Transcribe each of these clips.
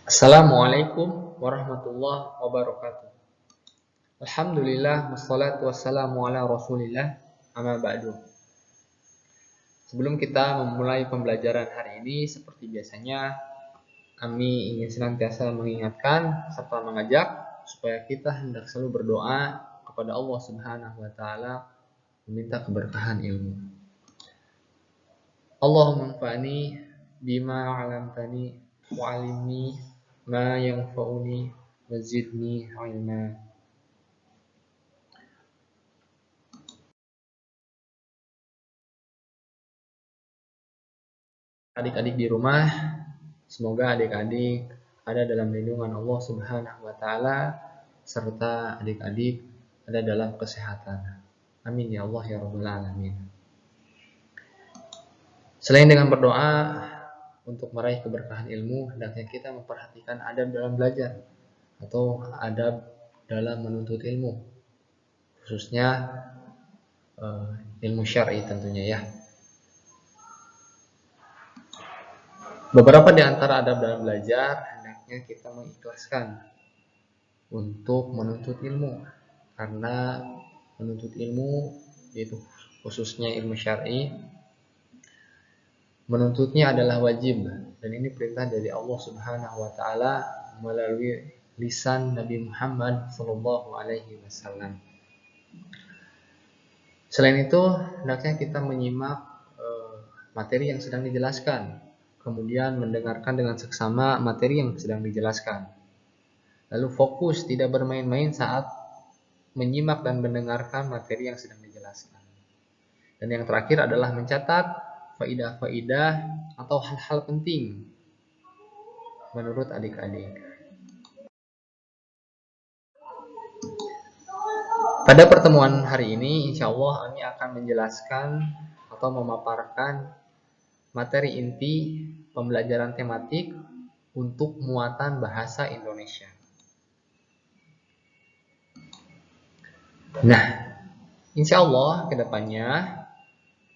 Assalamualaikum warahmatullahi wabarakatuh. Alhamdulillah wassalatu wassalamu ala Rasulillah amma ba'du. Sebelum kita memulai pembelajaran hari ini, seperti biasanya kami ingin senantiasa mengingatkan serta mengajak supaya kita hendak selalu berdoa kepada Allah Subhanahu wa taala meminta keberkahan ilmu. Allahumma anfa'ni bima 'allamtani wa'allimni ma yanfa'uni wazidni ilma. Adik-adik di rumah, semoga adik-adik ada dalam lindungan Allah Subhanahu wa taala serta adik-adik ada dalam kesehatan. Amin ya Allah ya rabbal alamin. Selain dengan berdoa untuk meraih keberkahan ilmu, hendaknya kita memperhatikan adab dalam belajar atau adab dalam menuntut ilmu, khususnya ilmu syar'i tentunya ya. Beberapa di antara adab dalam belajar hendaknya kita mengikhlaskan untuk menuntut ilmu, karena menuntut ilmu yaitu khususnya ilmu syar'i, menuntutnya adalah wajib, dan ini perintah dari Allah Subhanahu wa taala melalui lisan Nabi Muhammad sallallahu alaihi wasallam. Selain itu, hendaknya kita menyimak materi yang sedang dijelaskan, kemudian mendengarkan dengan seksama materi yang sedang dijelaskan. Lalu fokus, tidak bermain-main saat menyimak dan mendengarkan materi yang sedang dijelaskan. Dan yang terakhir adalah mencatat faidah-faidah atau hal-hal penting menurut adik-adik. Pada pertemuan hari ini, insya Allah kami akan menjelaskan atau memaparkan materi inti pembelajaran tematik untuk muatan bahasa Indonesia. Nah, insya Allah kedepannya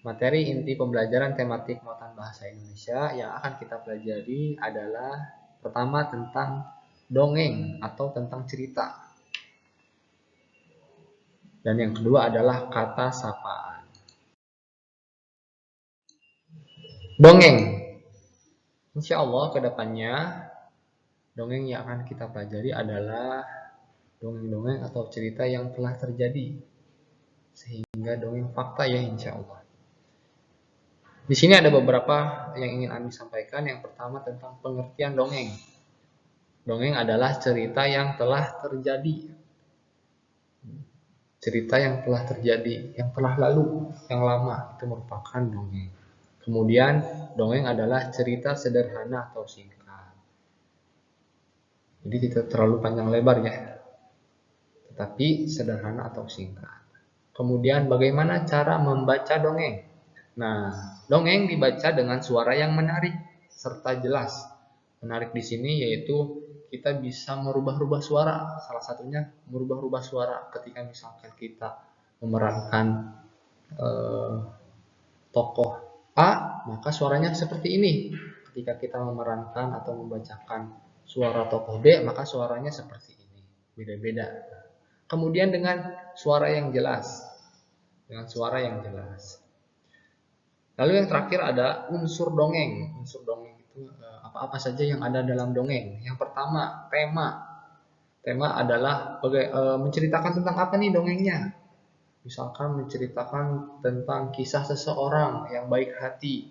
materi inti pembelajaran tematik muatan bahasa Indonesia yang akan kita pelajari adalah pertama tentang dongeng atau tentang cerita. Dan yang kedua adalah kata sapaan. Dongeng. Insya Allah kedepannya dongeng yang akan kita pelajari adalah dongeng-dongeng atau cerita yang telah terjadi, sehingga dongeng fakta ya insya Allah. Di sini ada beberapa yang ingin Ami sampaikan. Yang pertama tentang pengertian dongeng. Dongeng adalah cerita yang telah terjadi. Cerita yang telah terjadi, yang telah lalu, yang lama, itu merupakan dongeng. Kemudian dongeng adalah cerita sederhana atau singkat. Jadi tidak terlalu panjang lebar ya, tetapi sederhana atau singkat. Kemudian bagaimana cara membaca dongeng? Nah, dongeng dibaca dengan suara yang menarik serta jelas. Menarik di sini yaitu kita bisa merubah-rubah suara. Salah satunya merubah-rubah suara ketika misalkan kita memerankan tokoh A, maka suaranya seperti ini. Ketika kita memerankan atau membacakan suara tokoh B, maka suaranya seperti ini. Beda-beda. Kemudian dengan suara yang jelas. Dengan suara yang jelas. Lalu yang terakhir ada unsur dongeng. Unsur dongeng itu apa-apa saja yang ada dalam dongeng. Yang pertama, tema. Tema adalah menceritakan tentang apa nih dongengnya. Misalkan menceritakan tentang kisah seseorang yang baik hati.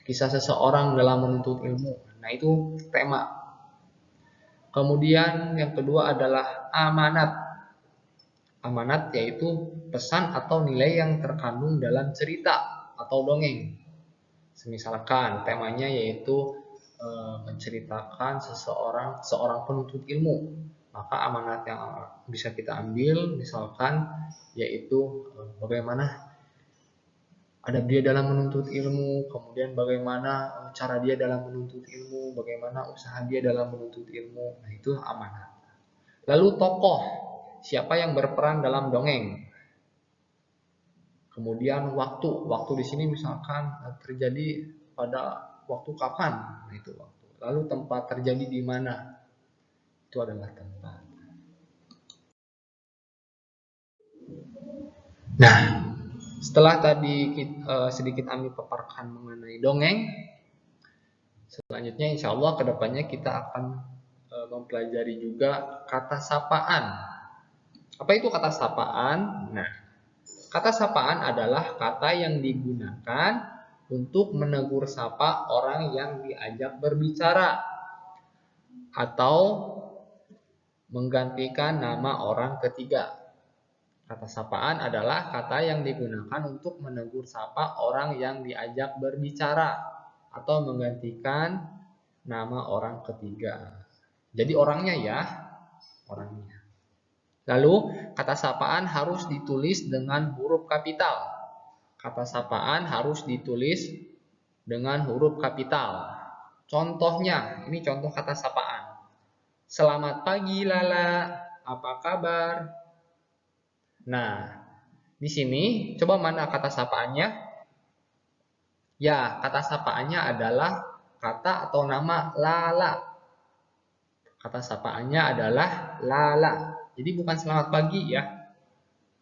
Kisah seseorang dalam menuntut ilmu. Nah, itu tema. Kemudian yang kedua adalah amanat. Amanat yaitu pesan atau nilai yang terkandung dalam cerita atau dongeng. Misalkan temanya yaitu menceritakan seorang penuntut ilmu, maka amanat yang bisa kita ambil misalkan yaitu bagaimana adab dia dalam menuntut ilmu, kemudian bagaimana cara dia dalam menuntut ilmu, bagaimana usaha dia dalam menuntut ilmu. Nah, itu amanat. Lalu tokoh, siapa yang berperan dalam dongeng. Kemudian waktu di sini misalkan terjadi pada waktu kapan, nah itu waktu. Lalu tempat terjadi di mana? Itu adalah tempat. Nah, setelah tadi sedikit Ami paparkan mengenai dongeng, selanjutnya insya Allah kedepannya kita akan mempelajari juga kata sapaan. Apa itu kata sapaan? Nah, kata sapaan adalah kata yang digunakan untuk menegur sapa orang yang diajak berbicara atau menggantikan nama orang ketiga. Kata sapaan adalah kata yang digunakan untuk menegur sapa orang yang diajak berbicara atau menggantikan nama orang ketiga. Jadi orangnya ya, orangnya. Lalu kata sapaan harus ditulis dengan huruf kapital. Kata sapaan harus ditulis dengan huruf kapital. Contohnya, ini contoh kata sapaan. Selamat pagi Lala, apa kabar? Nah, di sini coba mana kata sapaannya? Ya, kata sapaannya adalah kata atau nama Lala. Kata sapaannya adalah Lala. Jadi bukan selamat pagi ya.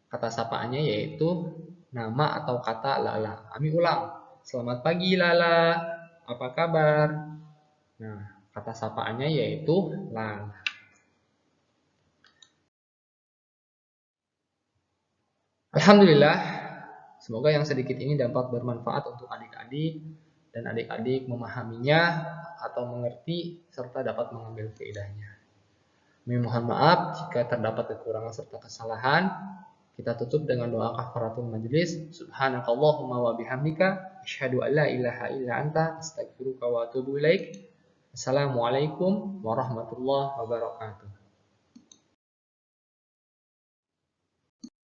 Kata sapaannya yaitu nama atau kata Lala. Ami ulang. Selamat pagi Lala. Apa kabar? Nah, kata sapaannya yaitu Lala. Alhamdulillah, semoga yang sedikit ini dapat bermanfaat untuk adik-adik dan adik-adik memahaminya atau mengerti serta dapat mengambil faedahnya. Mohon maaf jika terdapat kekurangan serta kesalahan. Kita tutup dengan doa kafaratul majelis. Subhanakallahumma wa bihamdika asyhadu an la ilaha illa anta astaghfiruka wa atubu ilaik. Assalamualaikum warahmatullahi wabarakatuh.